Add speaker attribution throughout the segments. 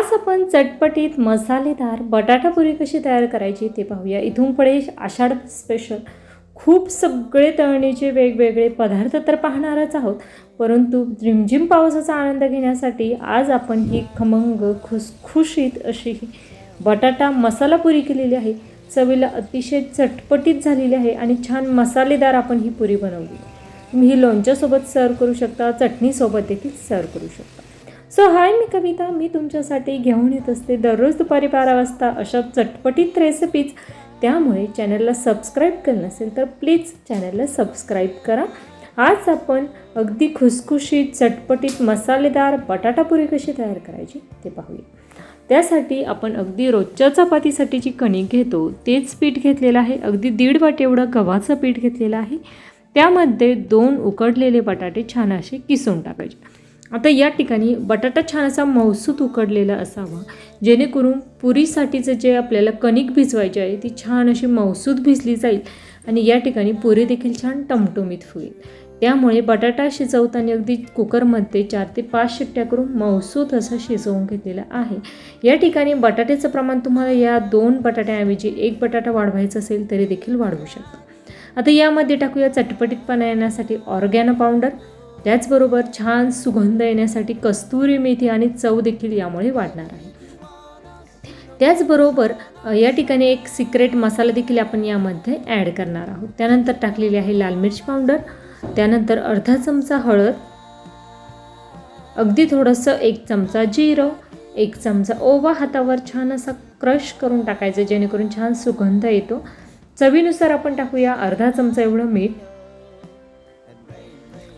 Speaker 1: आज आपण चटपटीत मसालेदार बटाटा पुरी कशी तयार करायची ते पाहूया। इथून पुढे आषाढ स्पेशल खूप सगळे तळणीचे वेगवेगळे पदार्थ तर पाहणारच आहोत, परंतु रिमझिम पावसाचा आनंद घेण्यासाठी आज आपण ही खमंग खुसखुशीत अशी ही बटाटा मसाला पुरी केलेली आहे। चवीला अतिशय चटपटीत झालेली आहे आणि छान मसालेदार आपण ही पुरी बनवली। तुम्ही ही लोणच्यासोबत सर्व करू शकता, चटणीसोबत देखील सर्व करू शकता। सो हाय, मी कविता, मी तुमच्यासाठी घेऊन येत असते दररोज दुपारी 12 वाजता अशा चटपटीत रेसिपीज। त्यामुळे चॅनलला सबस्क्राईब केलं नसेल तर प्लीज चॅनलला सबस्क्राईब करा। आज आपण अगदी खुसखुशीत चटपटीत मसालेदार बटाटा पुरी कशी तयार करायची ते पाहूया। त्यासाठी आपण अगदी रोजच्या चपातीसाठी जी कणिक घेतो तेच पीठ घेतलेलं आहे। अगदी 1.5 वाटी एवढं गव्हाचं पीठ घेतलेलं आहे। त्यामध्ये 2 उकडलेले बटाटे छान असे किसून टाकायचे। आता या ठिकाणी बटाटा छान असा मऊसूत उकडलेला असावा, जेणेकरून पुरीसाठीचं जे आपल्याला कणिक भिजवायची आहे ती छान अशी मऊसूत भिजली जाईल आणि या ठिकाणी पुरी देखील छान टमटमीत होईल। त्यामुळे बटाटा शिजवताना अगदी कुकरमध्ये 4 ते 5 शिट्ट्या करून मऊसूत असं शिजवून घेतलेलं आहे। या ठिकाणी बटाट्याचं प्रमाण तुम्हाला या 2 बटाट्याऐवजी 1 बटाटा वाढवायचा असेल तरी देखील वाढवू शकता। आता यामध्ये टाकूया चटपटीतपणा येण्यासाठी ऑर्गॅनो पावडर, त्याचबरोबर छान सुगंध येण्यासाठी कस्तुरी मेथी आणि चव देखील यामुळे वाढणार आहे। त्याचबरोबर या ठिकाणी एक सिक्रेट मसाला देखील आपण यामध्ये ॲड करणार आहोत। त्यानंतर टाकलेली आहे लाल मिर्च पावडर, त्यानंतर अर्धा चमचा हळद, अगदी थोडंसं 1 चमचा जिरं, 1 चमचा ओवा हातावर छान असा क्रश करून टाकायचं, जेणेकरून छान सुगंध येतो। चवीनुसार आपण टाकूया अर्धा चमचा एवढं मीठ।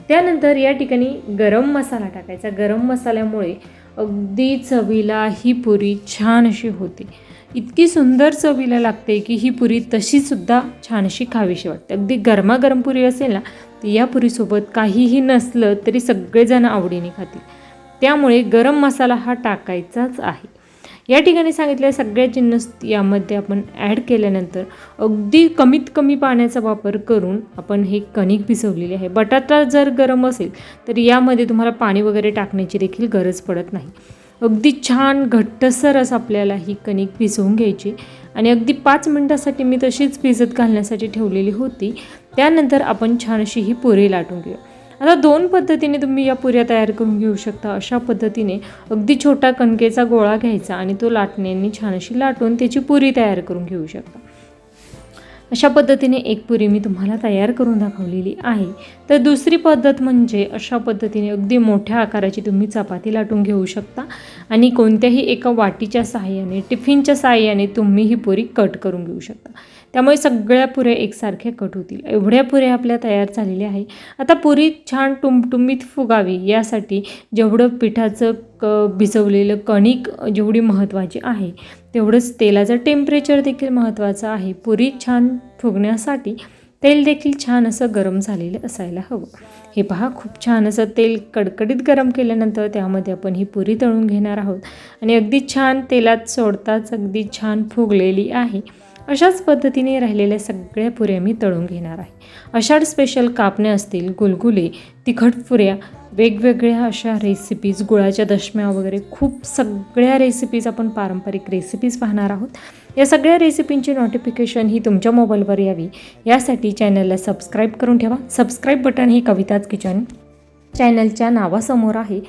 Speaker 1: त्यानंतर या ठिकाणी गरम मसाला टाकायचा। गरम मसाल्यामुळे अगदी चवीला ही पुरी छान अशी होते। इतकी सुंदर चवीला लागते की ही पुरी तशीसुद्धा छान अशी खावीशी वाटते। अगदी गरमागरम पुरी असेल ना, तर या पुरीसोबत काहीही नसलं तरी सगळेजण आवडीने खातील। त्यामुळे गरम मसाला हा टाकायचाच आहे। या ठिकाणी सांगितलेले सगळे जिन्नस यामध्ये आपण ॲड केल्यानंतर अगदी कमीत कमी पाण्याचा वापर करून आपण हे कणिक भिजवलेली आहे। बटाटा जर गरम असेल तर यामध्ये तुम्हाला पाणी वगैरे टाकण्याची देखील गरज पडत नाही। अगदी छान घट्टसर असं आपल्याला ही कणिक भिजवून घ्यायची आणि अगदी 5 मिनिटासाठी मी तशीच भिजत घालण्यासाठी ठेवलेली होती। त्यानंतर आपण छान अशी ही पुरी लाटून घेऊ। आता 2 पद्धतीने तुम्ही या पुऱ्या तयार करून घेऊ शकता। अशा पद्धतीने अगदी छोटा कणकेचा गोळा घ्यायचा आणि तो लाटण्याने छान अशी लाटून त्याची पुरी तयार करून घेऊ शकता। अशा पद्धतीने एक पुरी मी तुम्हाला तयार करून दाखवलेली आहे। तर दुसरी पद्धत म्हणजे अशा पद्धतीने अगदी मोठ्या आकाराची तुम्ही चपाती लाटून घेऊ शकता आणि कोणत्याही एका वाटीच्या सहाय्याने, टिफिनच्या सहाय्याने तुम्ही ही पुरी कट करून घेऊ शकता। त्यामुळे सगळ्या पुऱ्या एकसारख्या कट होतील। एवढ्या पुऱ्या आपल्या तयार झालेल्या आहे। आता पुरी छान टुमटुमीत फुगावी यासाठी जेवढं पिठाचं भिजवलेलं कणिक जेवढी महत्त्वाची आहे, तेवढंच तेलाचं टेम्परेचर देखील महत्त्वाचं आहे। पुरी छान फुगण्यासाठी तेल देखील छान असं गरम झालेलं असायला हवं। हे पहा, खूप छान असं तेल कडकडीत गरम केल्यानंतर त्यामध्ये आपण ही पुरी तळून घेणार आहोत आणि अगदी छान तेलात सोडताच अगदी छान फुगलेली आहे। अशाच पद्धतीने राहिलेल्या सगळ्या पुऱ्या मी तळून घेणार आहे। आषाढ स्पेशल कापणे असतील, गुलगुले, तिखट पुऱ्या, वेगवेगळ्या अशा रेसिपीज, गुळाच्या दशम्या वगैरे खूप सगळ्या रेसिपीज आपण पारंपरिक रेसिपीज पाहणार आहोत। या सगळ्या रेसिपींची नोटिफिकेशन ही तुमच्या मोबाईलवर यावी यासाठी चॅनलला सबस्क्राईब करून ठेवा। सबस्क्राईब बटन हे कविताज किचन चॅनलच्या नावासमोर आहे।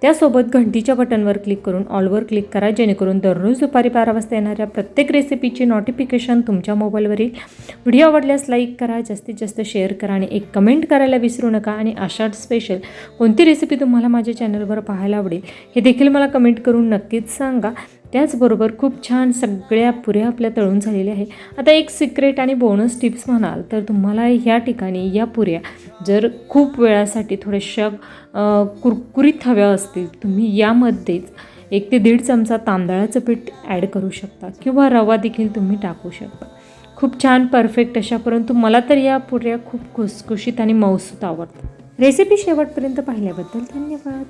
Speaker 1: त्यासोबत घंटीच्या बटनवर क्लिक करून ऑलवर क्लिक करा, जेणेकरून दररोज दुपारी 12 वाजता येणाऱ्या प्रत्येक रेसिपीची नोटिफिकेशन तुमच्या मोबाईलवर येईल। व्हिडिओ आवडल्यास लाईक करा, जास्तीत जास्त शेअर करा आणि एक कमेंट करायला विसरू नका। आणि आषाढ स्पेशल कोणती रेसिपी तुम्हाला माझ्या चॅनलवर पाहायला आवडेल हे देखील मला कमेंट करून नक्कीच सांगा। त्याचबरोबर खूप छान सगळ्या पुऱ्या आपल्या तळून झालेल्या आहे। आता एक सिक्रेट आणि बोनस टिप्स म्हणाल तर तुम्हाला ह्या ठिकाणी या पुऱ्या जर खूप वेळासाठी थोड्याशा कुरकुरीत हव्या असतील, तुम्ही यामध्येच 1 ते 1.5 चमचा तांदळाचं पीठ ॲड करू शकता किंवा रवा देखील तुम्ही टाकू शकता। खूप छान परफेक्ट अशा, परंतु मला तर या पुऱ्या खूप खुसखुशीत आणि मऊसूत आवडतात। रेसिपी शेवटपर्यंत पाहिल्याबद्दल धन्यवाद।